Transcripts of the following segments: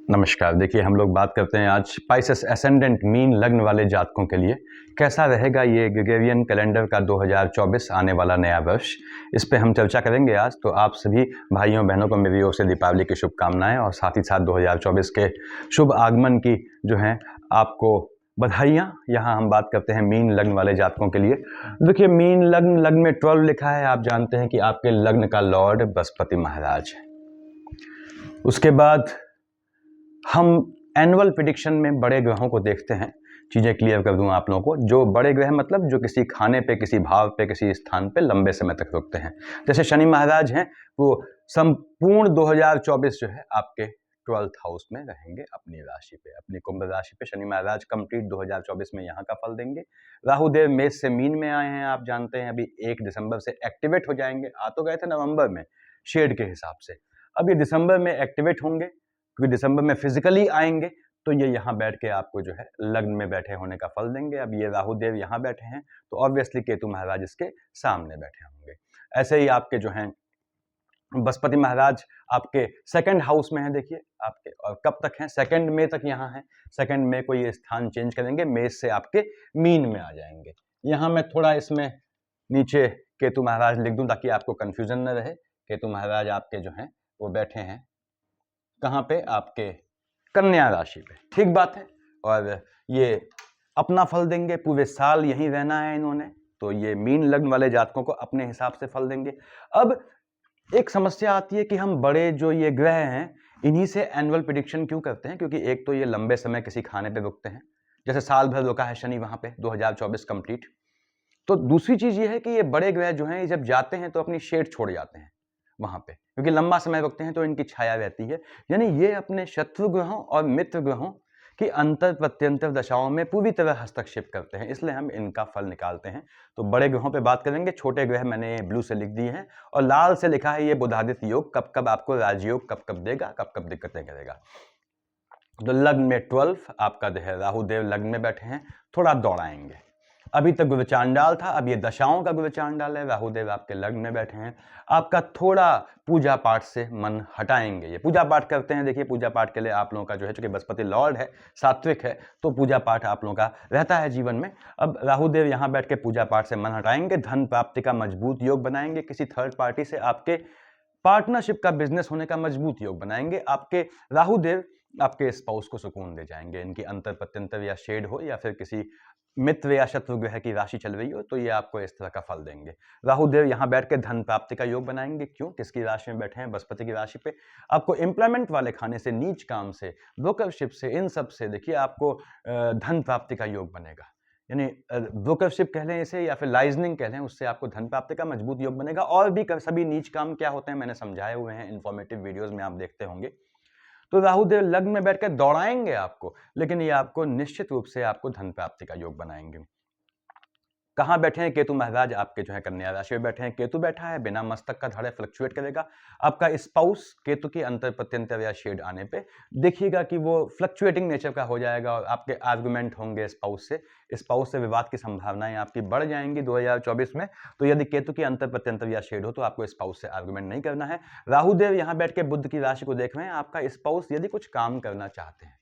नमस्कार। देखिए, हम लोग बात करते हैं आज स्पाइसेस एसेंडेंट मीन लग्न वाले जातकों के लिए कैसा रहेगा ये ग्रेगोरियन कैलेंडर का 2024 आने वाला नया वर्ष। इस पे हम चर्चा करेंगे आज। तो आप सभी भाइयों बहनों को मेरी ओर से दीपावली की शुभकामनाएं और साथ ही साथ 2024 के शुभ आगमन की जो है आपको बधाइयाँ। यहाँ हम बात करते हैं मीन लग्न वाले जातकों के लिए। देखिए, मीन लग्न में 12 लिखा है। आप जानते हैं कि आपके लग्न का लॉर्ड बृहस्पति महाराज है। उसके बाद हम एनुअल प्रिडिक्शन में बड़े ग्रहों को देखते हैं। चीज़ें क्लियर कर दूं आप लोगों को। जो बड़े ग्रह मतलब जो किसी खाने पे, किसी भाव पे, किसी स्थान पे लंबे समय तक रुकते हैं। जैसे शनि महाराज हैं, वो संपूर्ण 2024 जो है आपके 12th हाउस में रहेंगे, अपनी राशि पे, अपनी कुंभ राशि पे शनि महाराज कंप्लीट 2024 में यहाँ का फल देंगे। राहु देव मेष से मीन में आए हैं। आप जानते हैं अभी 1 दिसंबर से एक्टिवेट हो जाएंगे। आ तो गए थे नवंबर में शेड के हिसाब से, अब ये दिसंबर में एक्टिवेट होंगे क्योंकि दिसंबर में फिजिकली आएंगे। तो ये यहाँ बैठ के आपको जो है लग्न में बैठे होने का फल देंगे। अब ये राहु देव यहाँ बैठे हैं तो ऑब्वियसली केतु महाराज इसके सामने बैठे होंगे। ऐसे ही आपके जो हैं बृहस्पति महाराज आपके सेकंड हाउस में है। देखिए आपके, और कब तक हैं? 2 मई तक यहाँ है। 2 मई को ये स्थान चेंज करेंगे, मेष से आपके मीन में आ जाएंगे। यहाँ मैं थोड़ा इसमें नीचे केतु महाराज लिख दूं ताकि आपको कंफ्यूजन न रहे। केतु महाराज आपके जो हैं वो बैठे हैं कहाँ पे? आपके कन्या राशि पे। ठीक बात है। और ये अपना फल देंगे, पूरे साल यहीं रहना है इन्होंने। तो ये मीन लग्न वाले जातकों को अपने हिसाब से फल देंगे। अब एक समस्या आती है कि हम बड़े जो ये ग्रह हैं इन्हीं से एनुअल प्रिडिक्शन क्यों करते हैं? क्योंकि एक तो ये लंबे समय किसी खाने पे रुकते हैं, जैसे साल भर रुका है शनि वहां पे 2024 कंप्लीट। तो दूसरी चीज ये है कि ये बड़े ग्रह जो हैं जब जाते हैं तो अपनी शेड छोड़ जाते हैं वहां पे, क्योंकि लंबा समय रुकते हैं तो इनकी छाया रहती है। यानी ये अपने शत्रु ग्रहों और मित्र ग्रहों की अंतर प्रत्यंतर दशाओं में पूरी तरह हस्तक्षेप करते हैं, इसलिए हम इनका फल निकालते हैं। तो बड़े ग्रहों पे बात करेंगे। छोटे ग्रह मैंने ब्लू से लिख दिए हैं और लाल से लिखा है ये बुधादित्य योग कब कब आपको राजयोग कब कब देगा, कब कब दिक्कतें करेगा। तो लग्न में 12 आपका जो है राहु देव लग्न में बैठे हैं, थोड़ा दौड़ाएंगे। अभी तक गुरु चांडाल था, अब ये दशाओं का गुरु चांडाल है। राहु देव आपके लग्न में बैठे हैं। आपका थोड़ा पूजा पाठ से मन हटाएंगे। ये पूजा पाठ करते हैं। देखिए, पूजा पाठ के लिए आप लोगों का जो है, चूंकि बृहस्पति लॉर्ड है, सात्विक है, तो पूजा पाठ आप लोगों का रहता है जीवन में। अब राहु देव यहाँ बैठ के पूजा पाठ से मन हटाएंगे, धन प्राप्ति का मजबूत योग बनाएंगे, किसी थर्ड पार्टी से आपके पार्टनरशिप का बिजनेस होने का मजबूत योग बनाएंगे। आपके राहु देव आपके स्पाउस को सुकून दे जाएंगे। इनकी अंतर प्रत्यंतर या शेड हो या फिर किसी मित्र या शत्रु ग्रह की राशि चल रही हो तो ये आपको इस तरह का फल देंगे। राहु देव यहाँ बैठ के धन प्राप्ति का योग बनाएंगे। क्यों? किसकी राशि में बैठे हैं? बृहस्पति की राशि पे। आपको एम्प्लॉयमेंट वाले खाने से, नीच काम से, ब्रोकरशिप से, इन सब से देखिए आपको धन प्राप्ति का योग बनेगा। यानी ब्रोकरशिप कह लें इसे या फिर लाइजनिंग कह लें, उससे आपको धन प्राप्ति का मजबूत योग बनेगा। और भी सभी नीच काम क्या होते हैं मैंने समझाए हुए हैं, इंफॉर्मेटिव वीडियोस में आप देखते होंगे। तो राहु देव लग्न में बैठकर दौड़ाएंगे आपको, लेकिन ये आपको निश्चित रूप से आपको धन प्राप्ति का योग बनाएंगे। कहाँ बैठे हैं? केतु महाराज आपके जो है कन्या राशि में बैठे हैं। केतु बैठा है, बिना मस्तक का धड़ फ्लक्चुएट करेगा। आपका स्पाउस केतु की अंतर प्रत्यंतर या शेड आने पे देखिएगा कि वो फ्लक्चुएटिंग नेचर का हो जाएगा और आपके आर्गुमेंट होंगे स्पाउस से विवाद की संभावनाएं आपकी बढ़ जाएंगी 2024 में। तो यदि केतु की अंतर प्रत्यंतर या शेड हो तो आपको स्पाउस से आर्गुमेंट नहीं करना है। राहु देव यहाँ बैठ के बुध की राशि को देख रहे हैं। आपका स्पाउस यदि कुछ काम करना चाहते हैं,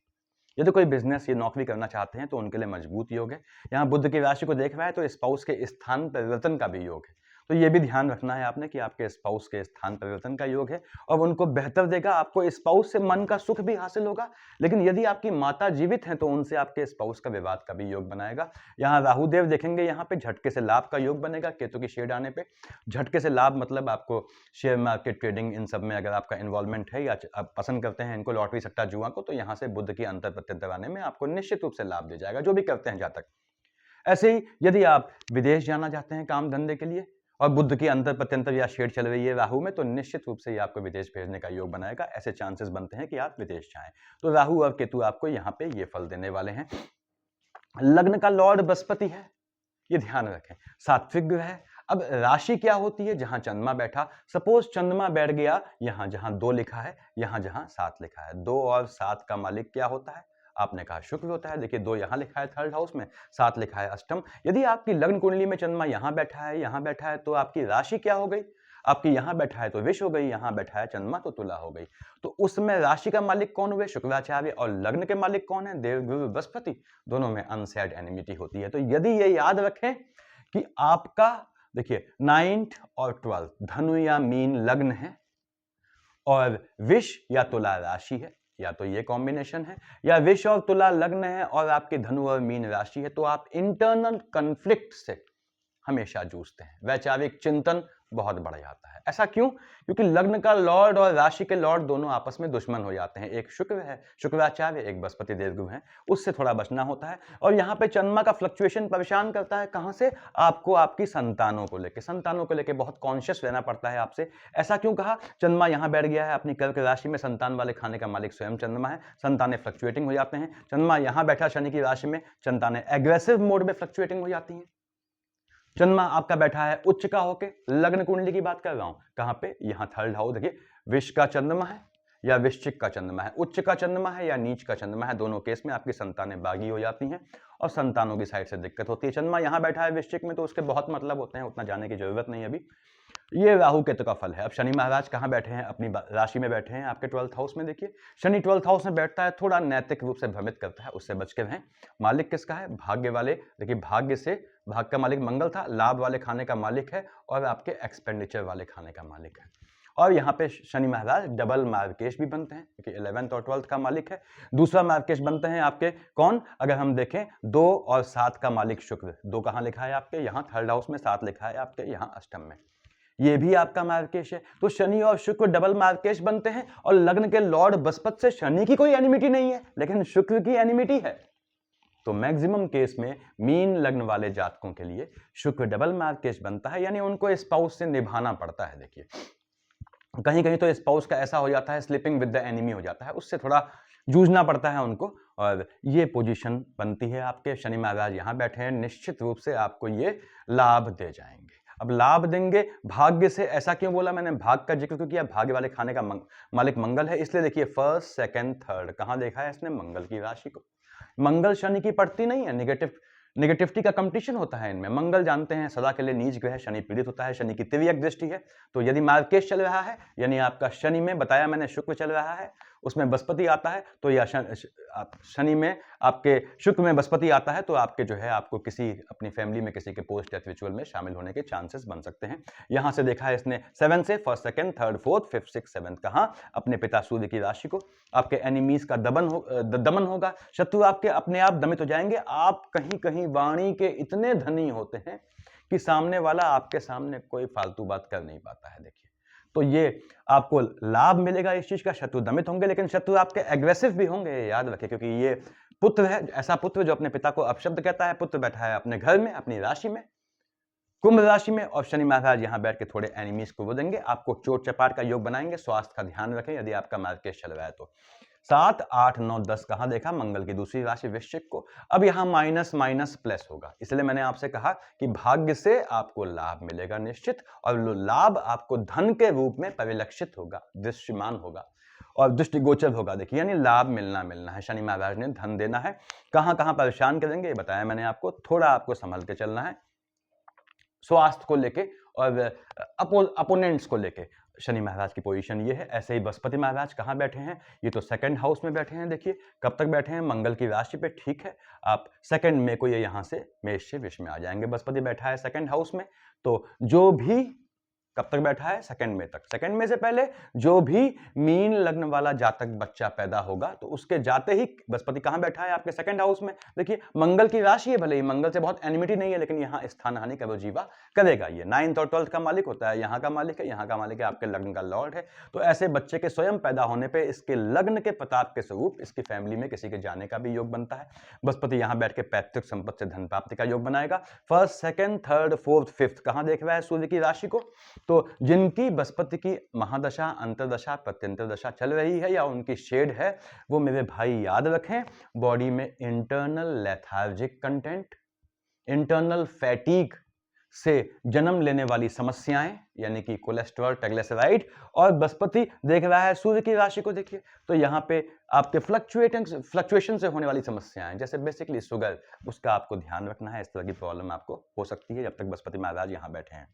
यदि कोई बिजनेस या नौकरी करना चाहते हैं तो उनके लिए मजबूत योग है। यहाँ बुध की राशि को देख रहा है तो स्पाउस के स्थान परिवर्तन का भी योग है। तो ये भी ध्यान रखना है आपने कि आपके स्पाउस के स्थान परिवर्तन का योग है और उनको बेहतर देगा। आपको स्पाउस से मन का सुख भी हासिल होगा। लेकिन यदि आपकी माता जीवित हैं तो उनसे आपके स्पाउस का विवाद का भी योग बनाएगा। यहाँ राहु देव देखेंगे, यहाँ पे झटके से लाभ का योग बनेगा केतु की शेड आने पे। झटके से लाभ मतलब आपको शेयर मार्केट, ट्रेडिंग, इन सब में अगर आपका इन्वॉल्वमेंट है या आप पसंद करते हैं इनको, लॉटरी, सट्टा, जुआ को, तो यहाँ से बुध की अंतर प्रत्यंतर आने में आपको निश्चित रूप से लाभ दे जाएगा, जो भी करते हैं जातक। ऐसे ही यदि आप विदेश जाना चाहते हैं काम धंधे के लिए और बुध की अंतर प्रत्यंतर या शेड चल रही है राहु में, तो निश्चित रूप से ये आपको विदेश भेजने का योग बनाएगा। ऐसे चांसेस बनते हैं कि आप विदेश जाएं। तो राहु और केतु आपको यहाँ पे ये फल देने वाले हैं। लग्न का लॉर्ड बृहस्पति है, ये ध्यान रखें, सात्विक ग्रह है। अब राशि क्या होती है? जहां चंद्रमा बैठा, सपोज चंद्रमा बैठ गया यहां जहां 2 लिखा है, यहां जहां 7 लिखा है। 2 और 7 का मालिक क्या होता है? आपने कहा शुक्र होता है। देखिए 2 यहां लिखा है थर्ड हाउस में, 7 लिखा है अष्टम। यदि आपकी लग्न कुंडली में चंद्रमा यहां बैठा है, यहां बैठा है, तो आपकी राशि क्या हो गई? आपकी यहाँ बैठा है तो विष हो गई, यहाँ बैठा है चंद्रमा तो तुला हो गई। तो उसमें राशि का मालिक कौन हुए? शुक्राचार्य, और लग्न के मालिक कौन है? देवगुरु बृहस्पति। दोनों में अनसेड एनिमिटी होती है। तो यदि ये याद रखें कि आपका देखिए 9th और 12th धनु या मीन लग्न है और विष या तुला राशि है, या तो ये कॉम्बिनेशन है, या विष और तुला लग्न है और आपके धनु और मीन राशि है, तो आप इंटरनल कन्फ्लिक्ट से हमेशा जूझते हैं, वैचारिक चिंतन बहुत बढ़ जाता है। ऐसा क्यों? क्योंकि लग्न का लॉर्ड और राशि के लॉर्ड दोनों आपस में दुश्मन हो जाते हैं। एक शुक्र है, शुक्राचार्य, एक बृहस्पति देवगुरु है, उससे थोड़ा बचना होता है। और यहाँ पे चंद्रमा का फ्लक्चुएशन परेशान करता है। कहां से? आपको आपकी संतानों को लेके बहुत कॉन्शियस रहना पड़ता है आपसे। ऐसा क्यों कहा? चंद्रमा यहाँ बैठ गया है अपनी कर्क राशि में, संतान वाले खाने का मालिक स्वयं चंद्रमा है, संतानें फ्लक्चुएटिंग हो जाते हैं। चंद्रमा यहाँ बैठा शनि की राशि में, संतानें एग्रेसिव मोड में फ्लक्चुएटिंग हो जाती हैं। चंद्रमा आपका बैठा है उच्च का होके, लग्न कुंडली की बात कर रहा हूं, कहां पे? यहां 3rd हाउस। देखिए विष का चंद्रमा है या वृश्चिक का चंद्रमा है, उच्च का चंद्रमा है या नीच का चंद्रमा है, दोनों केस में आपकी संतानें बागी हो जाती हैं और संतानों की साइड से दिक्कत होती है। चंद्रमा यहां बैठा है वृश्चिक में तो उसके बहुत मतलब होते हैं, उतना जाने की जरूरत नहीं है अभी। ये राहु केतु का फल है। अब शनि महाराज कहाँ बैठे हैं? अपनी राशि में बैठे हैं, आपके 12th हाउस में। देखिए शनि 12th हाउस में बैठता है, थोड़ा नैतिक रूप से भ्रमित करता है, उससे बच के रहें। मालिक किसका है? भाग्य वाले। देखिए भाग्य से, भाग का मालिक मंगल था, लाभ वाले खाने का मालिक है और आपके एक्सपेंडिचर वाले खाने का मालिक है। और यहाँ पे शनि महाराज डबल मार्केश भी बनते हैं, क्योंकि 11th और 12th का मालिक है। दूसरा मार्केश बनते हैं आपके कौन? अगर हम देखें 2 और 7 का मालिक शुक्र। 2 कहाँ लिखा है आपके? यहाँ 3rd हाउस में, 7 लिखा है आपके यहाँ अष्टम में, ये भी आपका मार्केश है। तो शनि और शुक्र डबल मार्केश बनते हैं और लग्न के लॉर्ड बृहस्पति से शनि की कोई एनिमिटी नहीं है, लेकिन शुक्र की एनिमिटी है। तो मैक्सिमम केस में मीन लग्न वाले जातकों के लिए शुक्र डबल मार्केश बनता है, यानी उनको स्पाउस से निभाना पड़ता है। देखिए कहीं कहीं तो स्पाउस का ऐसा हो जाता है, स्लिपिंग विद द एनिमी हो जाता है, उससे थोड़ा जूझना पड़ता है उनको। और ये पोजीशन बनती है आपके, शनि महाराज यहां बैठे हैं, निश्चित रूप से आपको ये लाभ दे जाएंगे। अब लाभ देंगे भाग्य से, ऐसा क्यों बोला मैंने? भाग का जिक्र क्यों किया? भाग्य वाले खाने का मालिक मंगल है, इसलिए देखिए 1st, 2nd, 3rd कहां देखा है इसने? मंगल की राशि को। मंगल शनि की पड़ती नहीं है, नेगेटिविटी का कंपटीशन होता है इनमें। मंगल जानते हैं सदा के लिए नीच ग्रह, शनि पीड़ित होता है, शनि की तिर्यक दृष्टि है। तो यदि मार्केश चल रहा है, यानी आपका शनि में बताया मैंने शुक्र चल रहा है, उसमें बृहस्पति आता है, तो या शनि में आपके शुक्र में बृहस्पति आता है, तो आपके जो है आपको किसी अपनी फैमिली में किसी के पोस्ट डेथ रिचुअल में शामिल होने के चांसेस बन सकते हैं। यहां से देखा है इसने 7 से 1st, 2nd, 3rd, 4th, 5th, 6th, 7th कहां? अपने पिता सूर्य की राशि को। आपके एनिमीज का दमन होगा, शत्रु आपके अपने आप दमित हो जाएंगे। आप कहीं कहीं वाणी के इतने धनी होते हैं कि सामने वाला आपके सामने कोई फालतू बात कर नहीं पाता है। देखिए तो ये आपको लाभ मिलेगा इस चीज का, शत्रु दमित होंगे, लेकिन शत्रु आपके एग्रेसिव भी होंगे, याद रखें, क्योंकि ये पुत्र है, ऐसा पुत्र जो अपने पिता को अपशब्द कहता है। पुत्र बैठा है अपने घर में, अपनी राशि में, कुंभ राशि में, और शनि महाराज यहां बैठ के थोड़े एनिमीज को वो देंगे, आपको चोट चपाट का योग बनाएंगे। स्वास्थ्य का ध्यान रखें यदि आपका मार्केट चल रहा है तो। 7, 8, 9, 10 कहां देखा? मंगल की दूसरी राशि वृश्चिक को। अब यहां माइनस माइनस प्लस होगा, इसलिए मैंने आपसे कहा कि भाग्य से आपको लाभ मिलेगा निश्चित, और लाभ आपको धन के रूप में परिलक्षित होगा, दृश्यमान होगा और दृष्टिगोचर होगा। देखिए यानी लाभ मिलना है। शनि महाराज ने धन देना है। कहां कहां परेशान करेंगे ये बताया मैंने आपको, थोड़ा आपको संभल के चलना है स्वास्थ्य को लेके और अपोनेंट्स को लेके। शनि महाराज की पोजीशन ये है। ऐसे ही बृहस्पति महाराज कहाँ बैठे हैं? ये तो 2nd हाउस में बैठे हैं। देखिए कब तक बैठे हैं? मंगल की राशि पे, ठीक है। आप 2nd में को ये यहाँ से मेष से वृष में आ जाएंगे। बृहस्पति बैठा है 2nd हाउस में, तो जो भी कब तक बैठा है? 2nd में तक। 2nd में से पहले जो भी मीन लग्न वाला जातक बच्चा पैदा होगा तो उसके जाते ही बृहस्पति कहां बैठा है? आपके 2nd हाउस में। देखिए मंगल की राशि है, भले ही मंगल से बहुत एनिमिटी नहीं है, लेकिन यहाँ स्थान हानि का वो जीवा करेगा। ये 9th और 12th का मालिक होता है, यहाँ का मालिक है, यहाँ का मालिक है आपके लग्न का लॉर्ड है। तो ऐसे बच्चे के स्वयं पैदा होने पर इसके लग्न के प्रताप के स्वरूप इसकी फैमिली में किसी के जाने का भी योग बनता है। बृहस्पति यहाँ बैठ के पैतृक संपत्ति से धन प्राप्ति का योग बनाएगा। 1st, 2nd, 3rd, 4th, 5th कहां देख रहा है? सूर्य की राशि को। तो जिनकी बृहस्पति की महादशा, अंतरदशा, प्रत्यंतर दशा चल रही है या उनकी शेड है, वो मेरे भाई याद रखें, बॉडी में internal lethargic content, internal fatigue से जन्म लेने वाली समस्याएं, यानी कि कोलेस्ट्रॉल, ट्राइग्लिसराइड, और बृहस्पति देख रहा है सूर्य की राशि को। देखिए तो यहाँ पे आपके फ्लक्चुएशन से होने वाली समस्याएं, जैसे बेसिकली शुगर, उसका आपको ध्यान रखना है। इस तरह की प्रॉब्लम आपको हो सकती है जब तक बृहस्पति महाराज यहाँ बैठे हैं।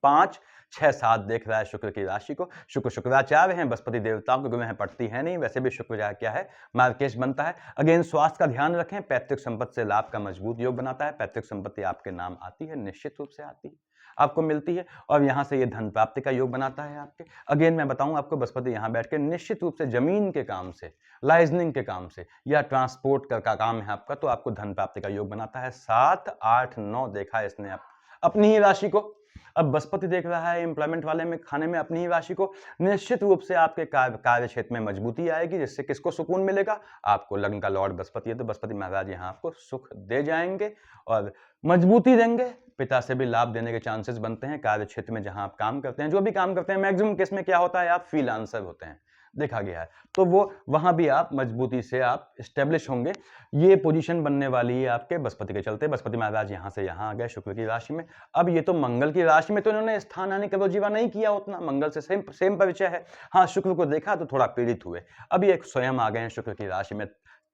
5, 6, 7 देख रहा है शुक्र की राशि को। शुक्र शुक्राचार्य हैं, बृहस्पति देवताओं के ग्रह पड़ती है नहीं, वैसे भी शुक्र क्या है, मार्केश बनता है। अगेन स्वास्थ्य का ध्यान रखें, पैतृक संपत्ति से लाभ का मजबूत योग बनाता है। पैतृक संपत्ति आपके नाम आती है, निश्चित रूप से आती है, आपको मिलती है, और यहाँ से ये धन प्राप्ति का योग बनाता है आपके। अगेन मैं बताऊं आपको, बृहस्पति यहाँ बैठ के निश्चित रूप से जमीन के काम से, लाइजनिंग के काम से या ट्रांसपोर्ट का काम है आपका, तो आपको धन प्राप्ति का योग बनाता है। 7, 8, 9 देखा है इसने अपनी ही राशि को। अब बृहस्पति देख रहा है एम्प्लॉयमेंट वाले में खाने में अपनी ही राशि को, निश्चित रूप से आपके कार्य क्षेत्र में मजबूती आएगी, जिससे किसको सुकून मिलेगा, आपको। लग्न का लॉर्ड बृहस्पति है, तो बृहस्पति महाराज यहाँ आपको सुख दे जाएंगे और मजबूती देंगे। पिता से भी लाभ देने के चांसेस बनते हैं। कार्य क्षेत्र में जहां आप काम करते हैं, जो भी काम करते हैं, मैक्सिमम केस में क्या होता है, आप फ्रीलांसर होते हैं, देखा गया है, तो वो वहां भी आप मजबूती से आप स्टेब्लिश होंगे। ये पोजीशन बनने वाली है आपके बृहस्पति के चलते। बृहस्पति महाराज यहां से यहां आ गए शुक्र की राशि में। अब ये तो मंगल की राशि में तो इन्होंने स्थान आने का जीवा नहीं किया उतना, मंगल से सेम परिचय है। हाँ, शुक्र को देखा तो थोड़ा पीड़ित हुए। अब ये स्वयं आ गए हैं शुक्र की राशि में,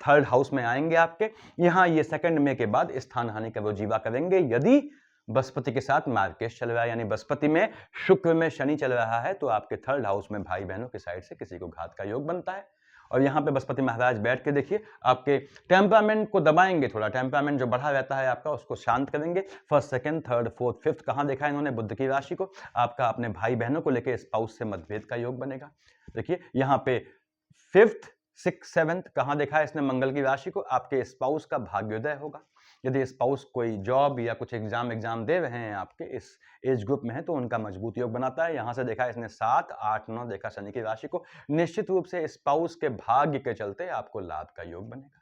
3rd हाउस में आएंगे आपके। यहाँ ये 2 मई के बाद स्थान हानि का वो जीवा करेंगे यदि बृहस्पति के साथ मार्केश चल रहा है, यानी बृहस्पति में शुक्र में शनि चल रहा है, तो आपके 3rd हाउस में भाई बहनों की साइड से किसी को घात का योग बनता है। और यहाँ पे बृहस्पति महाराज बैठ के देखिए आपके टेम्परामेंट को दबाएंगे, थोड़ा टेम्परामेंट जो बढ़ा रहता है आपका उसको शांत करेंगे। 1st, 2nd, 3rd, 4th, 5th कहाँ देखा है इन्होंने, बुध की राशि को। आपका अपने भाई बहनों को लेकर स्पाउस से मतभेद का योग बनेगा। देखिए यहाँ पे 5th, 6th, 7th कहाँ देखा है इसने, मंगल की राशि को। आपके स्पाउस का भाग्योदय होगा। यदि स्पाउस कोई जॉब या कुछ एग्जाम दे रहे हैं आपके इस एज ग्रुप में है, तो उनका मजबूत योग बनाता है। यहां से देखा इसने 7, 8, 9 देखा शनि की राशि को। निश्चित रूप से स्पाउस के भाग्य के चलते आपको लाभ का योग बनेगा।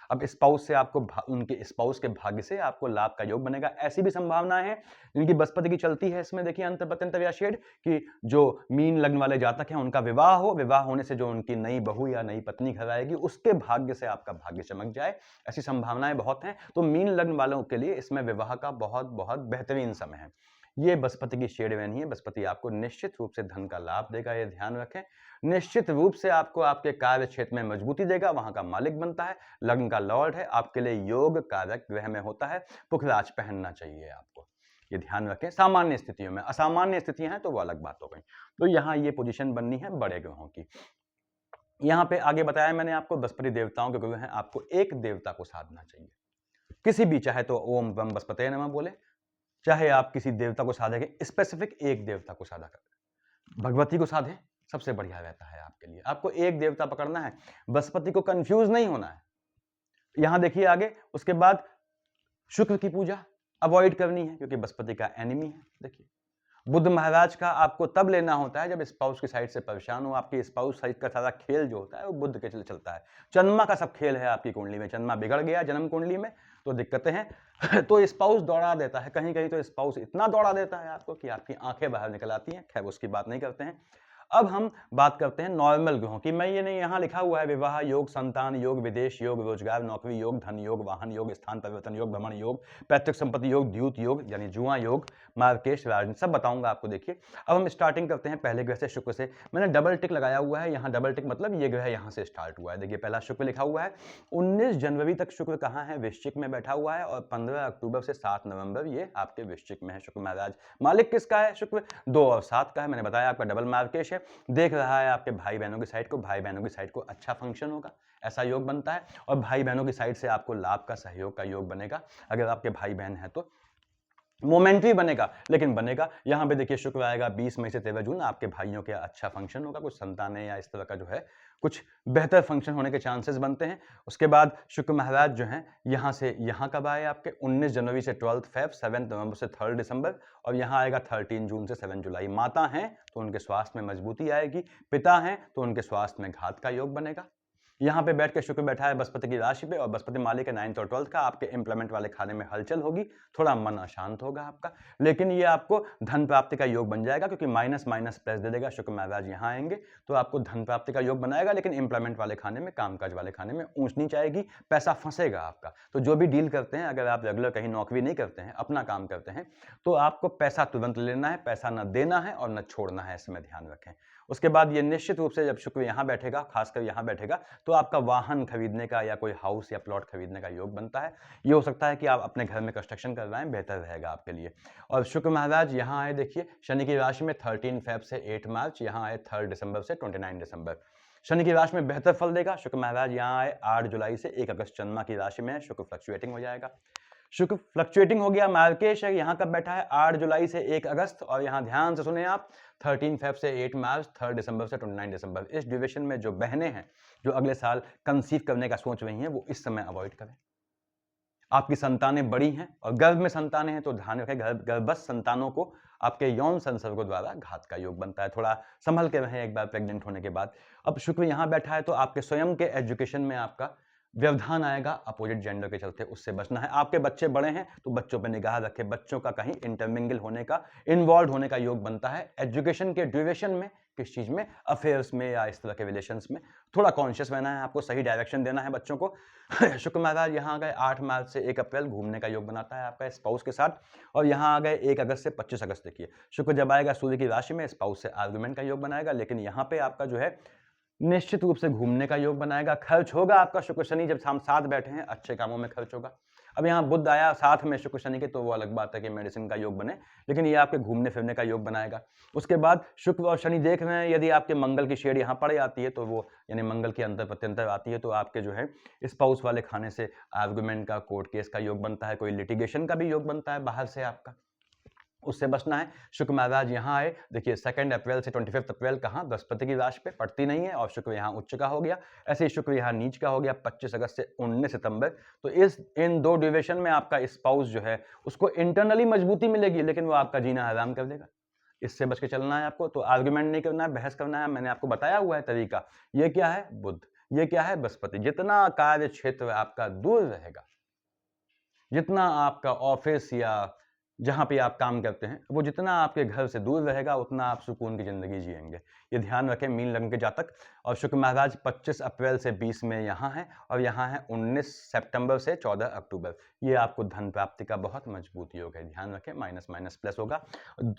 अब स्पाउस से आपको उनके स्पाउस के भाग्य से आपको लाभ का योग बनेगा। ऐसी भी संभावनाएं हैं जिनकी बृहस्पति की चलती है, इसमें देखिए अंतर या शेड कि जो मीन लग्न वाले जातक हैं उनका विवाह हो, विवाह होने से जो उनकी नई बहू या नई पत्नी घर आएगी उसके भाग्य से आपका भाग्य चमक जाए, ऐसी संभावनाएं बहुत हैं। तो मीन लग्न वालों के लिए इसमें विवाह का बहुत बहुत बेहतरीन समय है। ये बृहस्पति की शेड बनी है। बृहस्पति आपको निश्चित रूप से धन का लाभ देगा, ये ध्यान रखें। निश्चित रूप से आपको आपके कार्य क्षेत्र में मजबूती देगा, वहां का मालिक बनता है, लग्न का लॉर्ड है, आपके लिए योग कारक ग्रह में होता है। पुखराज पहनना चाहिए आपको, ये ध्यान रखें। सामान्य स्थितियों में, असामान्य स्थितियां हैं तो वो अलग बात हो गई। तो यहाँ ये पोजीशन बननी है बड़े ग्रहों की। यहाँ पे आगे बताया मैंने आपको, बृहस्पति देवताओं के ग्रह हैं, आपको एक देवता को साधना चाहिए, किसी भी, चाहे तो ओम बम बृहस्पते नमः बोले, चाहे आप किसी देवता को साधेंगे, स्पेसिफिक एक देवता को साधा कर, भगवती को साधे, सबसे बढ़िया रहता है आपके लिए। आपको एक देवता पकड़ना है, बृहस्पति को कंफ्यूज नहीं होना है। यहां देखिए आगे, उसके बाद शुक्र की पूजा अवॉइड करनी है क्योंकि बृहस्पति का एनिमी है। देखिए बुध महाराज का आपको तब लेना होता है जब स्पाउस की साइड से परेशान हो। आपकी स्पाउस साइड का सारा खेल जो होता है वो बुध के चलता है। चंद्रमा का सब खेल है आपकी कुंडली में, चंद्रमा बिगड़ गया जन्म कुंडली में तो दिक्कतें हैं तो स्पाउस दौड़ा देता है, कहीं कहीं तो स्पाउस इतना दौड़ा देता है आपको कि आपकी आंखें बाहर निकल आती हैं। खैर उसकी बात नहीं करते हैं। अब हम बात करते हैं नॉर्मल ग्रहों की। मैं ये नहीं, यहाँ लिखा हुआ है विवाह योग, संतान योग, विदेश योग, रोजगार नौकरी योग, धन योग, वाहन योग, स्थान परिवर्तन योग, भ्रमण योग, पैतृक संपत्ति योग, द्यूत योग यानी जुआ योग, मार्केश, राजनीति, सब बताऊंगा आपको। देखिए अब हम स्टार्टिंग करते हैं पहले ग्रह से, शुक्र से। मैंने डबल टिक लगाया हुआ है यहाँ, डबल टिक मतलब ये ग्रह यहाँ से स्टार्ट हुआ है। देखिए पहला शुक्र लिखा हुआ है, 19 जनवरी तक शुक्र कहाँ है, वृश्चिक में बैठा हुआ है, और 15 अक्टूबर से 7 नवंबर ये आपके वृश्चिक में है शुक्र महाराज। मालिक किसका है, शुक्र 2 और 7 का है। मैंने बताया आपका डबल मार्केश है। देख रहा है आपके भाई बहनों की साइड को, भाई बहनों की साइड को अच्छा फंक्शन होगा, ऐसा योग बनता है। और भाई बहनों की साइड से आपको लाभ का, सहयोग का योग बनेगा। अगर आपके भाई बहन है तो मोमेंटरी बनेगा, लेकिन बनेगा। यहां पे देखिए शुक्र आएगा 20 मई से 13 जून, आपके भाइयों के अच्छा फंक्शन होगा, कुछ संतानें या इस तरह का जो है कुछ बेहतर फंक्शन होने के चांसेस बनते हैं। उसके बाद शुक्र महाराज जो हैं यहां से यहां कब आए आपके 19 जनवरी से 12 फेब, 7 नवंबर से 3 दिसंबर, और यहां आएगा 13 जून से 7 जुलाई। माता हैं तो उनके स्वास्थ्य में मजबूती आएगी, पिता हैं तो उनके स्वास्थ्य में घात का योग बनेगा। यहाँ पे बैठ के शुक्र बैठा है बृहस्पति की राशि पे, और बृहस्पति मालिक है 9th और 12th का। आपके इंप्लीमेंट वाले खाने में हलचल होगी, थोड़ा मन अशांत होगा आपका, लेकिन ये आपको धन प्राप्ति का योग बन जाएगा क्योंकि माइनस माइनस प्लस दे देगा। शुक्र महाराज यहाँ आएंगे तो आपको धन प्राप्ति का योग बनाएगा, लेकिन इंप्लीमेंट वाले खाने में, कामकाज वाले खाने में ऊंच नीच आएगी, पैसा फंसेगा आपका। तो जो भी डील करते हैं, अगर आप रेगुलर कहीं नौकरी नहीं करते हैं, अपना काम करते हैं, तो आपको पैसा तुरंत लेना है, पैसा न देना है और न छोड़ना है, इसमें ध्यान रखें। उसके बाद ये निश्चित रूप से जब शुक्र यहाँ बैठेगा, खासकर यहाँ बैठेगा, तो आपका वाहन खरीदने का या कोई हाउस या प्लॉट खरीदने का योग बनता है। ये हो सकता है कि आप अपने घर में कंस्ट्रक्शन करवाएं, बेहतर रहेगा आपके लिए। और शुक्र महाराज यहाँ आए, देखिए शनि की राशि में 13 फेब से 8 मार्च, यहाँ आए 3 दिसंबर से 29 दिसंबर। शनि की राशि में बेहतर फल देगा। शुक्र महाराज यहाँ आए 8 जुलाई से 1 अगस्त, चंद्रमा की राशि में शुक्र फ्लक्चुएटिंग हो जाएगा। शुक्र फ्लक्चुएटिंग हो गया। मार्केश है यहाँ कब बैठा है, 8 जुलाई से 1 अगस्त, और यहाँ ध्यान से सुने आप, 13 फेब से 8 मार्च, 3 दिसंबर से 29 दिसंबर। इस ड्यूरेशन में जो बहनें हैं जो अगले साल कंसीव करने का सोच रही हैं, वो इस समय अवॉइड करें। आपकी संतानें बड़ी हैं और गर्भ में संतानें हैं, तो ध्यान रखें, गर्भस्थ संतानों को आपके यौन संसर्गों द्वारा घात का योग बनता है। थोड़ा संभल के रहें एक बार प्रेग्नेंट होने के बाद। अब शुक्र यहाँ बैठा है तो आपके स्वयं के एजुकेशन में आपका व्यवधान आएगा अपोजिट जेंडर के चलते, उससे बचना है। आपके बच्चे बड़े हैं तो बच्चों पर निगाह रखें, बच्चों का कहीं इंटरमिंगल होने का, इन्वॉल्व होने का योग बनता है। एजुकेशन के ड्यूरेशन में किस चीज में, अफेयर्स में या इस तरह के रिलेशंस में थोड़ा कॉन्शियस रहना है, आपको सही डायरेक्शन देना है बच्चों को। शुक्र महाराज यहाँ आ गए 8 मार्च से 1 अप्रैल, घूमने का योग बनाता है आपका स्पाउस के साथ, और यहाँ आ गए 1 अगस्त से 25 अगस्त। देखिए शुक्र जब आएगा सूर्य की राशि में, स्पाउस से आर्गुमेंट का योग बनाएगा, लेकिन यहाँ पे आपका जो है निश्चित रूप से घूमने का योग बनाएगा। खर्च होगा आपका, शुक्र शनि जब हम साथ बैठे हैं अच्छे कामों में खर्च होगा। अब यहाँ बुध आया साथ में शुक्र शनि के, तो वो अलग बात है कि मेडिसिन का योग बने, लेकिन ये आपके घूमने फिरने का योग बनाएगा। उसके बाद शुक्र और शनि देख रहे हैं, यदि आपके मंगल की शेड यहाँ पड़ जाती है तो वो यानी मंगल की अंतर प्रत्यंतर आती है, तो आपके जो है स्पाउस वाले खाने से आर्गुमेंट का, कोर्ट केस का योग बनता है, कोई लिटिगेशन का भी योग बनता है बाहर से आपका, उससे बचना है। शुक्र महाराज यहाँ आए, देखिए 2 अप्रैल से 25 अप्रैल कहाँ, बृहस्पति की राशि पे पड़ती नहीं है, और शुक्र यहाँ उच्च का हो गया। ऐसे ही शुक्र यहाँ नीच का हो गया 25 अगस्त से 19 सितंबर। तो इन 2 ड्यूरेशन में आपका स्पाउस जो है उसको इंटरनली मजबूती मिलेगी, लेकिन वो आपका जीना हराम कर देगा। इससे बच के चलना है आपको। तो आर्गुमेंट नहीं करना है, बहस करना है। मैंने आपको बताया हुआ है तरीका। ये क्या है, बुध, ये क्या है, बृहस्पति। जितना कार्य क्षेत्र आपका दूर रहेगा, जितना आपका ऑफिस या जहाँ पे आप काम करते हैं वो जितना आपके घर से दूर रहेगा, उतना आप सुकून की जिंदगी जिएंगे। ये ध्यान रखें मीन लग्न के जातक। और शुक्र महाराज 25 अप्रैल से 20 में यहाँ है, और यहाँ है 19 सितंबर से 14 अक्टूबर। ये आपको धन प्राप्ति का बहुत मजबूत योग है, ध्यान रखें, माइनस माइनस प्लस होगा।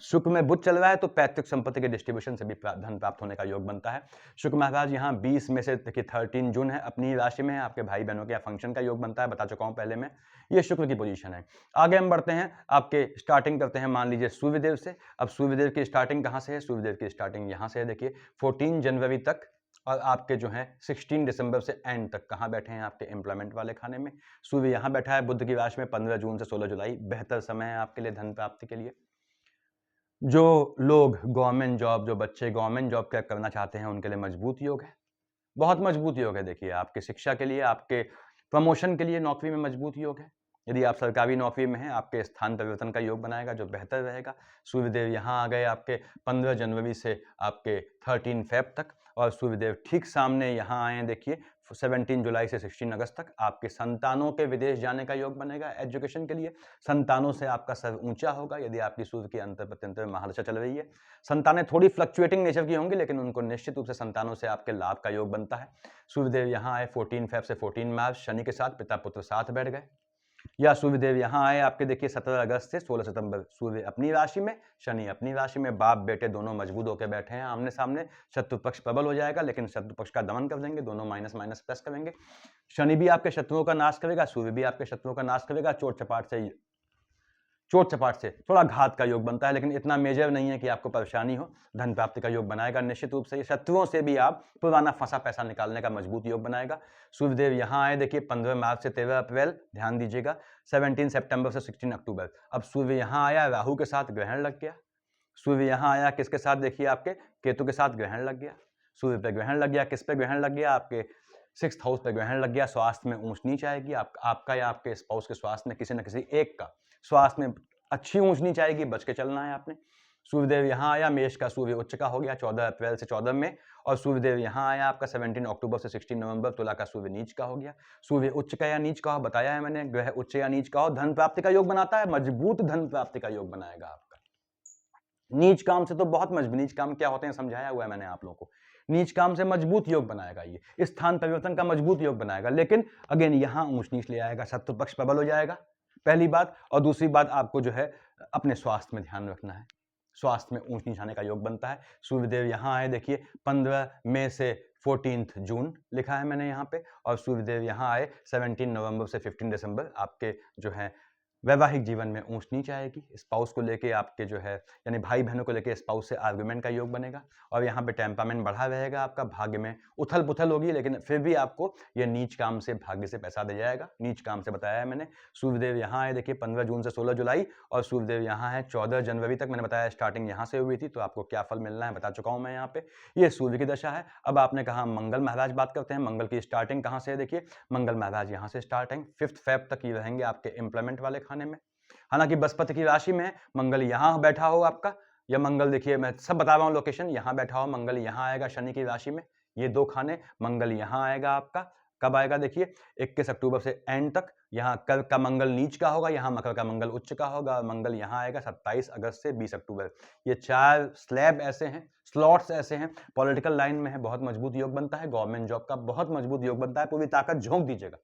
शुक्र में बुध चल रहा है तो पैतृक संपत्ति के डिस्ट्रीब्यूशन से भी धन प्राप्त होने का योग बनता है। शुक्र महाराज यहाँ 20 में से देखिए 13 जून है, अपनी राशि में है, आपके भाई बहनों के फंक्शन का योग बनता है, बता चुका हूँ पहले में। ये शुक्र की पोजीशन है। आगे हम बढ़ते हैं, आपके स्टार्टिंग करते हैं मान लीजिए सूर्यदेव से। अब सूर्यदेव की स्टार्टिंग कहाँ से है, सूर्यदेव की स्टार्टिंग यहाँ से है, देखिए 14 जनवरी तक, और आपके जो है 16 दिसंबर से एंड तक कहाँ बैठे हैं, आपके एम्प्लॉयमेंट वाले खाने में। सूर्य यहाँ बैठा है बुध की राशि में 15 जून से 16 जुलाई, बेहतर समय है आपके लिए धन प्राप्ति के लिए। जो लोग गवर्नमेंट जॉब, जो बच्चे गवर्नमेंट जॉब करना चाहते हैं, उनके लिए मजबूत योग है, बहुत मजबूत योग है। देखिए आपके शिक्षा के लिए, आपके प्रमोशन के लिए नौकरी में मजबूत योग है। यदि आप सरकारी नौकरी में हैं, आपके स्थान परिवर्तन का योग बनाएगा जो बेहतर रहेगा। सूर्यदेव यहाँ आ गए आपके 15 जनवरी से आपके 13 फेब तक, और सूर्यदेव ठीक सामने यहाँ आए हैं, देखिए 17 जुलाई से 16 अगस्त तक। आपके संतानों के विदेश जाने का योग बनेगा एजुकेशन के लिए। संतानों से आपका सर ऊंचा होगा यदि आपकी सूर्य की अंतर प्रत्यंतर में महादशा चल रही है। संतानें थोड़ी फ्लक्चुएटिंग नेचर की होंगी, लेकिन उनको निश्चित रूप से संतानों से आपके लाभ का योग बनता है। सूर्यदेव यहाँ आए 14 फेब से 14 मार्च, शनि के साथ पिता पुत्र साथ बैठ गए। या सूर्यदेव यहाँ आए आपके देखिए 17 अगस्त से 16 सितंबर, सूर्य अपनी राशि में, शनि अपनी राशि में, बाप बेटे दोनों मजबूत होकर बैठे हैं आमने सामने। शत्रु पक्ष प्रबल हो जाएगा, लेकिन शत्रु पक्ष का दमन कर देंगे, दोनों माइनस माइनस प्लस करेंगे। शनि भी आपके शत्रुओं का नाश करेगा, सूर्य भी आपके शत्रुओं का नाश करेगा। चोट चपाट से थोड़ा घात का योग बनता है, लेकिन इतना मेजर नहीं है कि आपको परेशानी हो। धन प्राप्ति का योग बनाएगा निश्चित रूप से। शत्रुओं से भी आप पुराना फंसा पैसा निकालने का मजबूत योग बनाएगा। सूर्यदेव यहाँ आए देखिए 15 मार्च से 13 अप्रैल, ध्यान दीजिएगा, 17 सितंबर से 16 अक्टूबर। अब सूर्य यहाँ आया, राहु के साथ ग्रहण लग गया। सूर्य यहाँ आया किसके साथ, देखिए आपके केतु के साथ ग्रहण लग गया। सूर्य पे ग्रहण लग गया, किस पे ग्रहण लग गया, आपके 6th हाउस पे ग्रहण लग गया। स्वास्थ्य में ऊंच नीच आएगी, आपका या आपके स्पाउस के स्वास्थ्य में किसी न किसी एक का स्वास्थ्य में अच्छी ऊंच नीच आएगी, बच के चलना है आपने। सूर्यदेव यहाँ आया, मेष का सूर्य उच्च का हो गया 14 अप्रैल से 14 में, और सूर्यदेव यहाँ आया आपका 17 अक्टूबर से 16 नवंबर, तुला का सूर्य नीच का हो गया। सूर्य उच्च का या नीच का हो, बताया है मैंने, ग्रह उच्च या नीच का हो धन प्राप्ति का योग बनाता है, मजबूत धन प्राप्ति का योग बनाएगा आपका। नीच काम से तो बहुत मजबूत, नीच काम क्या होते हैं समझाया हुआ है मैंने आप लोगों को। नीच काम से मजबूत योग बनाएगा, ये स्थान परिवर्तन का मजबूत योग बनाएगा, लेकिन अगेन यहाँ ऊंच नीच ले आएगा, शत्रु पक्ष प्रबल हो जाएगा, पहली बात। और दूसरी बात, आपको जो है अपने स्वास्थ्य में ध्यान रखना है। स्वास्थ्य में ऊंच नीच आने का योग बनता है। सूर्यदेव यहाँ आए, देखिए 15 मई से 14 जून लिखा है मैंने यहाँ पे, और सूर्यदेव यहाँ आए 17 नवंबर से 15 दिसंबर। आपके जो है वैवाहिक जीवन में ऊंच नीच आएगी, स्पाउस को लेके आपके जो है यानी भाई बहनों को लेके स्पाउस से आर्गुमेंट का योग बनेगा, और यहाँ पे टेम्परामेंट बढ़ा रहेगा आपका, भाग्य में उथल पुथल होगी, लेकिन फिर भी आपको ये नीच काम से भाग्य से पैसा दे जाएगा। नीच काम से बताया है मैंने। सूर्यदेव यहाँ आए, देखिए 15 जून से 16 जुलाई, और सूर्यदेव यहाँ है 14 जनवरी तक। मैंने बताया स्टार्टिंग यहाँ से हुई थी, तो आपको क्या फल मिलना है बता चुका हूँ मैं यहाँ पे। ये सूर्य की दशा है। अब आपने कहा मंगल महाराज बात करते हैं। मंगल की स्टार्टिंग कहाँ से है, देखिए मंगल महाराज यहाँ से स्टार्टिंग 5 फेब तक ये रहेंगे आपके इंप्लीमेंट वाले खाने में। हालांकि बृहस्पति की राशि में है, मंगल यहाँ बैठा हो आपका, या मंगल देखिए मैं सब बता रहा हूँ लोकेशन, यहाँ बैठा हो, मंगल यहाँ आएगा शनि की राशि में, ये 2 खाने, मंगल यहाँ आएगा आपका, कब आएगा देखिए 21 अक्टूबर से एंड तक। यहाँ कर्क का मंगल नीच का होगा, यहाँ मकर का मंगल उच्च का होगा, और मंगल यहाँ आएगा 27 अगस्त से 20 अक्टूबर। ये 4 स्लैब ऐसे हैं, स्लॉट्स ऐसे हैं, पॉलिटिकल लाइन में है, बहुत मजबूत योग बनता है, गवर्नमेंट जॉब का बहुत मजबूत योग बनता है, पूरी ताकत झोंक दीजिएगा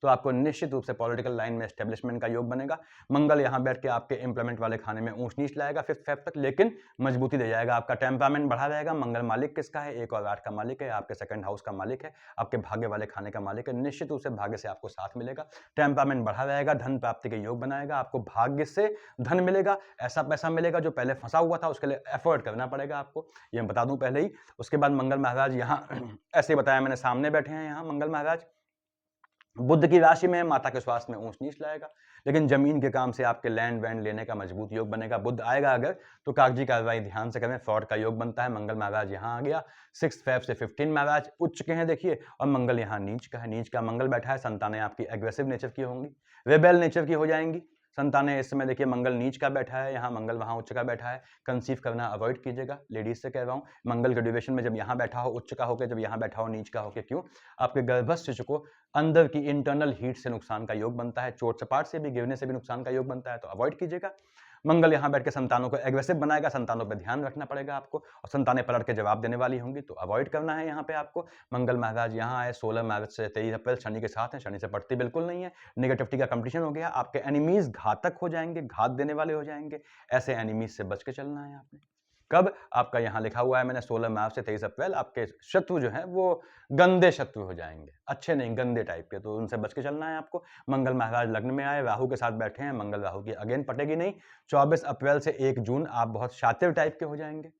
तो आपको निश्चित रूप से पॉलिटिकल लाइन में एस्टेब्लिशमेंट का योग बनेगा। मंगल यहाँ बैठ के आपके इंप्लीमेंट वाले खाने में ऊंच नीच लाएगा 5 फेब तक, लेकिन मजबूती दे जाएगा। आपका टेम्परामेंट बढ़ा रहेगा। मंगल मालिक किसका है, 1 और 8 का मालिक है, आपके सेकंड हाउस का मालिक है, आपके भाग्य वाले खाने का मालिक है। निश्चित रूप से भाग्य से आपको साथ मिलेगा, टेम्परामेंट बढ़ा रहेगा, धन प्राप्ति के योग बनाएगा, आपको भाग्य से धन मिलेगा, ऐसा पैसा मिलेगा जो पहले फंसा हुआ था, उसके लिए एफर्ट करना पड़ेगा आपको, ये मैं बता दूं पहले ही। उसके बाद मंगल महाराज यहाँ ऐसे बताया मैंने, सामने बैठे हैं यहाँ मंगल महाराज, बुध की राशि में, माता के स्वास्थ्य में ऊंच नीच लाएगा, लेकिन जमीन के काम से आपके लैंड वैंड लेने का मजबूत योग बनेगा। बुध आएगा अगर तो कागजी कार्रवाई ध्यान से करें, फ्रॉड का योग बनता है। मंगल महाराज यहाँ आ गया 6 फेब से 15 महाराज उच्च के हैं देखिए, और मंगल यहाँ नीच का है, नीच का मंगल बैठा है। संतानें आपकी एग्रेसिव नेचर की होंगी, रेबेल नेचर की हो जाएंगी संतानें। इस समय देखिए मंगल नीच का बैठा है, यहाँ मंगल वहाँ उच्च का बैठा है, कंसीव करना अवॉइड कीजिएगा, लेडीज से कह रहा हूँ। मंगल के ड्यूरेशन में जब यहाँ बैठा हो उच्च का होकर, जब यहाँ बैठा हो नीच का होकर, क्यों, आपके गर्भस्थ शिशु को अंदर की इंटरनल हीट से नुकसान का योग बनता है, चोट चपाट से भी, गिरने से भी नुकसान का योग बनता है, तो अवॉइड कीजिएगा। मंगल यहाँ बैठ के संतानों को एग्रेसिव बनाएगा, संतानों पर ध्यान रखना पड़ेगा आपको, और संतानें पलट के जवाब देने वाली होंगी, तो अवॉइड करना है यहाँ पे आपको। मंगल महाराज यहाँ आए 16 मार्च से 23 अप्रैल, शनि के साथ हैं, शनि से पड़ती बिल्कुल नहीं है, नेगेटिविटी का कंपटीशन हो गया, आपके एनिमीज घातक हो जाएंगे, घात देने वाले हो जाएंगे, ऐसे एनिमीज से बच के चलना है आपने। कब, आपका यहाँ लिखा हुआ है मैंने 16 मार्च से 23 अप्रैल, आपके शत्रु जो हैं वो गंदे शत्रु हो जाएंगे, अच्छे नहीं, गंदे टाइप के, तो उनसे बच के चलना है आपको। मंगल महाराज लग्न में आए, राहु के साथ बैठे हैं, मंगल राहु की अगेन पटेगी नहीं। 24 अप्रैल से 1 जून आप बहुत शातिर टाइप के हो जाएंगे,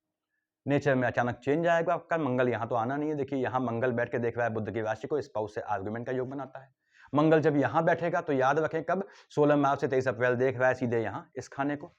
नेचर में अचानक चेंज आएगा आपका। मंगल यहाँ तो आना नहीं है, देखिए यहाँ मंगल बैठ के देख रहा है बुध की राशि को, स्पाउस से आर्गुमेंट का योग बनाता है। मंगल जब यहाँ बैठेगा तो याद रखें कब, 16 मार्च से 23 अप्रैल देख रहा है सीधे यहाँ इस खाने को,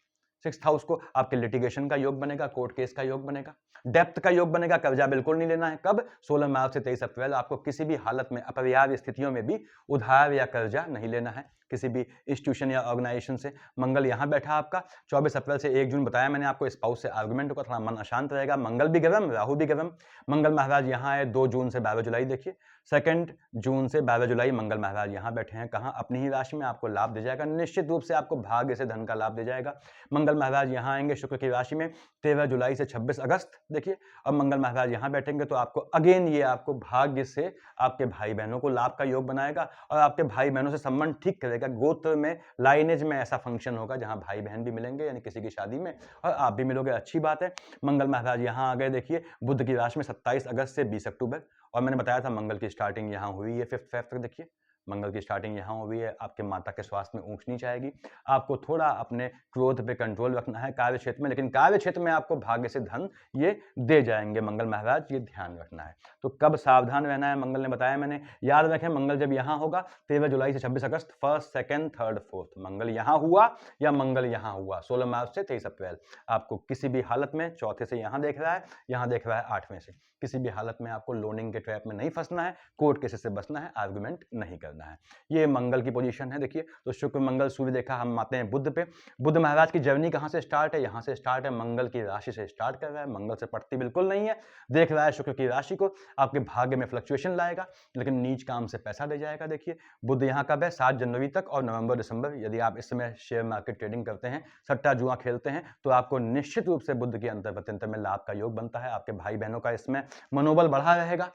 6th हाउस को, आपके लिटिगेशन का योग बनेगा, कोर्ट केस का योग बनेगा, डेप्थ का योग बनेगा, कर्जा बिल्कुल नहीं लेना है। कब, 16 मार्च से 23 अप्रैल, आपको किसी भी हालत में, अपरिहार्य स्थितियों में भी उधार या कर्जा नहीं लेना है किसी भी इंस्टीट्यूशन या ऑर्गेनाइजेशन से। मंगल यहाँ बैठा आपका 24 अप्रैल से 1 जून, बताया मैंने आपको, स्पाउस से आर्गुमेंट होगा, थोड़ा मन अशांत रहेगा, मंगल भी गर्म, राहु भी गर्म। मंगल महाराज यहाँ आए 2 जून से 12 जुलाई, देखिए 2 जून से 12 जुलाई मंगल महाराज यहाँ बैठे हैं, कहाँ, अपनी ही राशि में, आपको लाभ दे जाएगा, निश्चित रूप से आपको भाग्य से धन का लाभ दे जाएगा। मंगल महाराज यहाँ आएंगे शुक्र की राशि में 13 जुलाई से 26 अगस्त, देखिए अब मंगल महाराज यहाँ बैठेंगे तो आपको अगेन ये आपको भाग्य से आपके भाई बहनों को लाभ का योग बनाएगा, और आपके भाई बहनों से संबंध ठीक करेगा। गोत्र में, लाइनेज में ऐसा फंक्शन होगा जहां भाई बहन भी मिलेंगे, यानी किसी की शादी में, और आप भी मिलोगे, अच्छी बात है। मंगल महाराज यहाँ आ गए देखिए बुध की राशि में 27 अगस्त से 20 अक्टूबर, और मैंने बताया था मंगल की स्टार्टिंग यहाँ हुई है 5 फेब तक, देखिए मंगल की स्टार्टिंग यहाँ हुई है। आपके माता के स्वास्थ्य में ऊंच नीच आएगी, आपको थोड़ा अपने क्रोध पे कंट्रोल रखना है कार्य क्षेत्र में, लेकिन कार्य क्षेत्र में आपको भाग्य से धन ये दे जाएंगे मंगल महाराज, ये ध्यान रखना है। तो कब सावधान रहना है, मंगल ने बताया मैंने, याद रखें मंगल जब यहाँ होगा 13 जुलाई से 26 अगस्त, 1st, 2nd, 3rd, 4th, मंगल यहाँ हुआ या मंगल यहाँ हुआ 16 मार्च से 23 अप्रैल, आपको किसी भी हालत में, चौथे से यहाँ देख रहा है, यहाँ देख रहा है 8वें से, किसी भी हालत में आपको लोनिंग के ट्रैप में नहीं फंसना है, कोर्ट केसेस से बचना है, आर्गुमेंट नहीं करना है। ये मंगल की पोजीशन है देखिए, तो शुक्र मंगल सूर्य देखा, हम आते हैं बुध पे। बुध महाराज की जर्नी कहाँ से स्टार्ट है, यहाँ से स्टार्ट है, मंगल की राशि से स्टार्ट कर रहा है, मंगल से पड़ती बिल्कुल नहीं है, देख रहा है शुक्र की राशि को, आपके भाग्य में फ्लक्चुएशन लाएगा, लेकिन नीच काम से पैसा दे जाएगा। देखिए बुध यहाँ कब है, 7 जनवरी तक और नवंबर दिसंबर। यदि आप इस समय शेयर मार्केट ट्रेडिंग करते हैं, सट्टा जुआ खेलते हैं, तो आपको निश्चित रूप से बुध के अंतर प्रत्यंतर में लाभ का योग बनता है, आपके भाई बहनों का इसमें मनोबल बढ़ा रहेगा,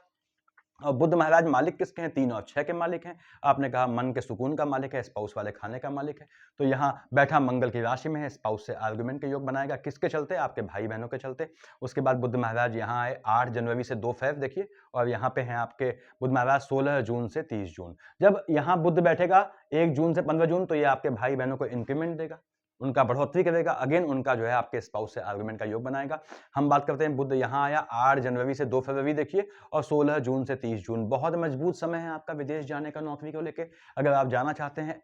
और बुध महाराज मालिक किसके हैं? 3 और 6 के मालिक हैं। आपने कहा मन के सुकून का मालिक है, स्पाउस वाले खाने का मालिक है। तो यहाँ बैठा मंगल की राशि में है, स्पाउस से आर्गुमेंट के योग बनाएगा। किसके चलते? आपके भाई बहनों के चलते। उसके बाद बुध महाराज यहाँ आए 8 जनवरी से 2 फेब देखिए, और यहाँ पे हैं आपके बुध महाराज 16 जून से 30 जून। जब यहाँ बुध बैठेगा 1 जून से 15 जून, तो ये आपके भाई बहनों को इंक्रीमेंट देगा, उनका बढ़ोतरी करेगा। अगेन उनका जो है आपके स्पाउस से आर्गुमेंट का योग बनाएगा। हम बात करते हैं बुध यहाँ आया 8 जनवरी से 2 फरवरी देखिए, और 16 जून से 30 जून। बहुत मजबूत समय है आपका विदेश जाने का नौकरी को लेके। अगर आप जाना चाहते हैं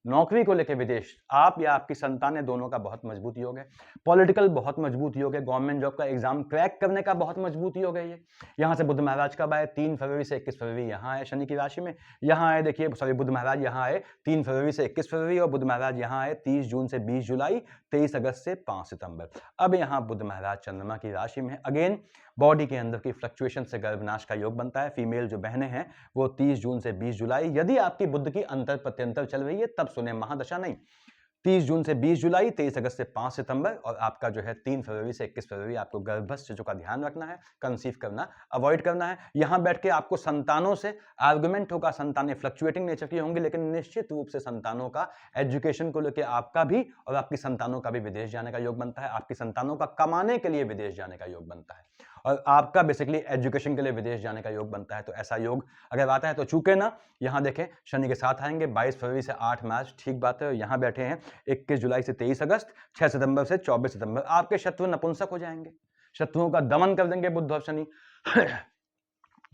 नौकरी को लेकर विदेश, आप या आपकी संतानें दोनों का बहुत मजबूत योग है। पॉलिटिकल बहुत मजबूत योग है। गवर्नमेंट जॉब का एग्जाम क्रैक करने का बहुत मजबूत योग है ये। यहाँ से बुध महाराज कब आए? 3 फरवरी से 21 फरवरी यहाँ आए शनि की राशि में। यहाँ आए देखिए, सॉरी, बुध महाराज यहाँ आए 3 फरवरी से 21 फरवरी, और बुध महाराज यहाँ आए 30 जून से 20 जुलाई, 23 अगस्त से 5 सितंबर। अब यहाँ बुध महाराज चंद्रमा की राशि में है। अगेन बॉडी के अंदर की फ्लक्चुएशन से गर्भनाश का योग बनता है। फीमेल जो बहनें हैं वो 30 जून से 20 जुलाई। यदि आपकी बुध की अंतर प्रत्यंतर चल रही है तब सुने, महादशा नहीं। 30 जून से 20 जुलाई, 23 अगस्त से 5 सितंबर, और आपका जो है 3 फरवरी से 21 फरवरी आपको गर्भस्थ शिशु का ध्यान रखना है, कंसीव करना अवॉइड करना है। यहां बैठ के आपको संतानों से आर्गुमेंट होगा, संतानें फ्लक्चुएटिंग नेचर की होंगी, लेकिन निश्चित रूप से संतानों का एजुकेशन को लेकर आपका भी और आपकी संतानों का भी विदेश जाने का योग बनता है। आपकी संतानों का कमाने के लिए विदेश जाने का योग बनता है, और आपका बेसिकली एजुकेशन के लिए विदेश जाने का योग बनता है। तो ऐसा योग अगर आता है तो चूके ना। यहां देखें शनि के साथ आएंगे 22 फरवरी से 8 मार्च, ठीक बात है। यहां बैठे हैं 21 जुलाई से 23 अगस्त, 6 सितंबर से 24 सितंबर। आपके शत्रु नपुंसक हो जाएंगे, शत्रुओं का दमन कर देंगे बुध और शनि।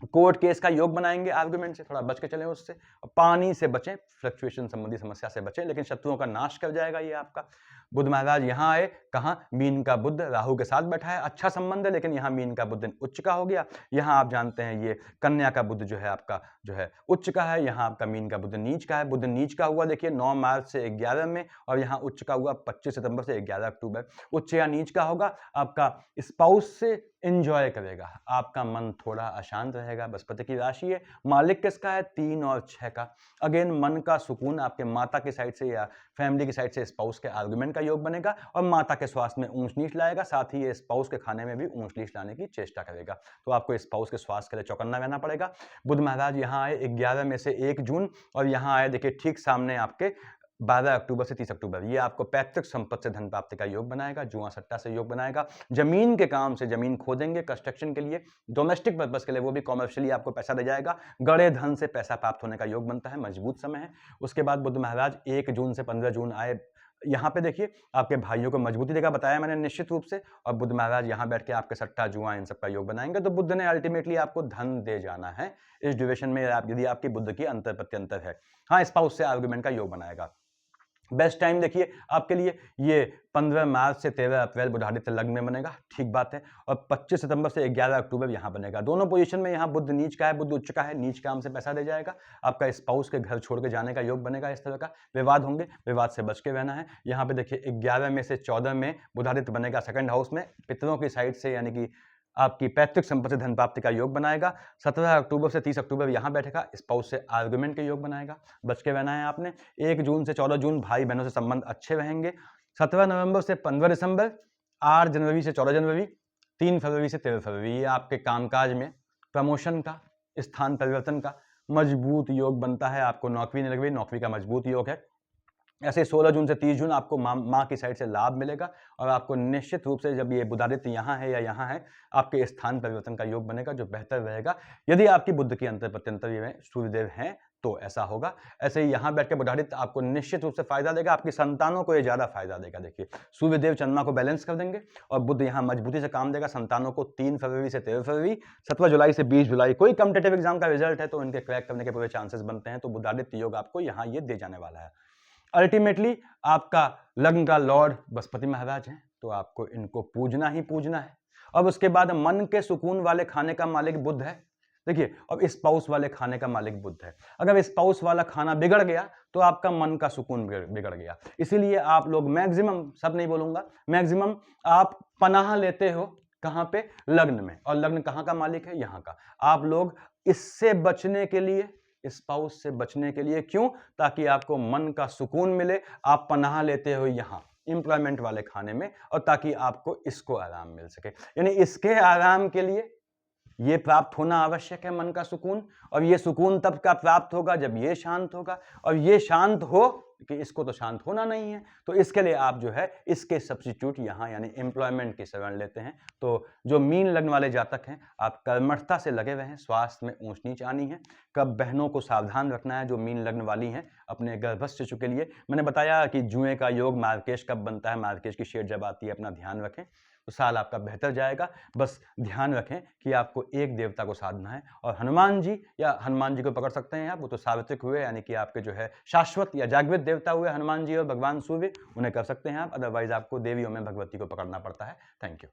कोर्ट केस का योग बनाएंगे आर्गुमेंट से, थोड़ा बच के चलें उससे। पानी से बचें, फ्लक्चुएशन संबंधी समस्या से बचें, लेकिन शत्रुओं का नाश कर जाएगा ये आपका। बुध महाराज यहाँ आए, कहाँ? मीन का बुध राहु के साथ बैठा है, अच्छा संबंध है, लेकिन यहाँ मीन का बुध उच्च का हो गया। यहाँ आप जानते हैं ये कन्या का बुध जो है आपका जो है उच्च का है, यहाँ आपका मीन का बुध नीच का है। बुध नीच का हुआ देखिए 9 मार्च से 11 में, और यहाँ उच्च का हुआ 25 सितंबर से 11 अक्टूबर। उच्च या नीच का होगा, आपका स्पाउस से एंजॉय करेगा, आपका मन थोड़ा अशांत रहेगा। बृहस्पति की राशि है, मालिक किसका है? 3 और 6 का। अगेन मन का सुकून आपके माता की साइड से या फैमिली की साइड से स्पाउस के आर्गुमेंट का योग बनेगा, और माता के स्वास्थ्य में ऊंच नीच लाएगा, साथ ही ये स्पाउस के खाने में भी ऊंच नीच लाने की चेष्टा करेगा। तो आपको स्पाउस के स्वास्थ्य के लिए चौकन्ना रहना पड़ेगा। बुध महाराज यहाँ आए 11 में से 1 जून, और यहाँ आए देखिए ठीक सामने आपके 12 अक्टूबर से 30 अक्टूबर। ये आपको पैतृक संपत्ति से धन प्राप्ति का योग बनाएगा, जुआ सट्टा से योग बनाएगा। जमीन के काम से, जमीन खोदेंगे कंस्ट्रक्शन के लिए, डोमेस्टिक पर्पस के लिए, वो भी कॉमर्शियली आपको पैसा दे जाएगा। गड़े धन से पैसा प्राप्त होने का योग बनता है, मजबूत समय है। उसके बाद बुध महाराज 1 जून से 15 जून आए। यहाँ पे देखिए आपके भाइयों को मजबूती देगा, बताया मैंने निश्चित रूप से। और बुध महाराज यहाँ बैठ के आपके सट्टा जुआ इन सब का योग बनाएंगे। तो बुध ने अल्टीमेटली आपको धन दे जाना है इस ड्यूरेशन में, यदि आपकी बुध की अंतर प्रत्यंतर है। हाँ, स्पाउस से आर्गुमेंट का योग बनाएगा। बेस्ट टाइम देखिए आपके लिए ये 15 मार्च से 13 अप्रैल बुधादित्य लग्न में बनेगा, ठीक बात है। और 25 सितंबर से 11 अक्टूबर यहाँ बनेगा। दोनों पोजीशन में यहाँ बुध नीच का है, बुध उच्च का है, नीच काम से पैसा दे जाएगा। आपका स्पाउस के घर छोड़ के जाने का योग बनेगा। इस तरह का विवाद होंगे, विवाद से बच के रहना है। यहाँ पे देखिए 11 में से 14 में बुधादित्य बनेगा सेकंड हाउस में, पितरों की साइड से, यानी कि आपकी पैतृक संपत्ति धन प्राप्ति का योग बनाएगा। 17 अक्टूबर से 30 अक्टूबर यहाँ बैठेगा, स्पाउस से आर्गुमेंट के योग बनाएगा, बच के रहना है आपने। 1 जून से 14 जून भाई बहनों से संबंध अच्छे रहेंगे। 17 नवंबर से 15 दिसंबर, 8 जनवरी से 14 जनवरी, 3 फरवरी से 13 फरवरी, ये आपके कामकाज में प्रमोशन का, स्थान परिवर्तन का मजबूत योग बनता है। आपको नौकरी नहीं लग रही, नौकरी का मजबूत योग है। ऐसे 16 जून से 30 जून आपको माँ की साइड से लाभ मिलेगा, और आपको निश्चित रूप से जब ये बुधादित्य यहाँ है या यहाँ है, आपके स्थान परिवर्तन का योग बनेगा, जो बेहतर रहेगा। यदि आपकी बुध की अंतर प्रत्यंतर में सूर्यदेव हैं तो ऐसा होगा। ऐसे ही यहाँ बैठ के बुधादित्य आपको निश्चित रूप से फायदा देगा, आपकी संतानों को ये ज्यादा फायदा देगा। देखिए सूर्यदेव चंद्रमा को बैलेंस कर देंगे, और बुध यहाँ मजबूती से काम देगा। संतानों को 3 फरवरी से 13 फरवरी, 17 जुलाई से 20 जुलाई, कोई कॉम्पिटिटिव एग्जाम का रिजल्ट है तो इनके क्रैक करने के पूरे चांसेस बनते हैं। तो बुधादित्य योग आपको यहाँ ये दे जाने वाला है। अल्टीमेटली आपका लग्न का लॉर्ड बृहस्पति महाराज हैं, तो आपको इनको पूजना ही पूजना है। अब उसके बाद मन के सुकून वाले खाने का मालिक बुध है। देखिए अब स्पाउस वाले खाने का मालिक बुध है। अगर स्पाउस वाला खाना बिगड़ गया तो आपका मन का सुकून बिगड़ गया। इसीलिए आप लोग मैक्सिमम, सब नहीं बोलूंगा, मैक्सिमम आप पनाह लेते हो कहां पे? लग्न में। और लग्न कहां का मालिक है? यहां का। आप लोग इससे बचने के लिए, स्पाउस से बचने के लिए, क्यों? ताकि आपको मन का सुकून मिले। आप पनाह लेते हो यहां एम्प्लॉयमेंट वाले खाने में, और ताकि आपको इसको आराम मिल सके। यानी इसके आराम के लिए ये प्राप्त होना आवश्यक है, मन का सुकून। और ये सुकून तब का प्राप्त होगा जब ये शांत होगा, और ये शांत हो कि इसको तो शांत होना नहीं है। तो इसके लिए आप जो है इसके सब्स्टिट्यूट यहाँ यानी एम्प्लॉयमेंट की शरण लेते हैं। तो जो मीन लग्न वाले जातक हैं, आप कर्मठता से लगे हुए हैं, स्वास्थ्य में ऊंच नीच आनी है। कब बहनों को सावधान रखना है जो मीन लग्न वाली हैं अपने गर्भस्थ शिशु के लिए। मैंने बताया कि जुए का योग मार्केश कब बनता है, मार्केश की शेर जब आती है, अपना ध्यान रखें तो साल आपका बेहतर जाएगा। बस ध्यान रखें कि आपको एक देवता को साधना है, और हनुमान जी या हनुमान जी को पकड़ सकते हैं आप, वो तो सार्वत्रिक हुए यानी कि आपके जो है शाश्वत या जागृत देवता हुए हनुमान जी और भगवान सूर्य, उन्हें कर सकते हैं आप। अदरवाइज आपको देवियों में भगवती को पकड़ना पड़ता है। Thank you.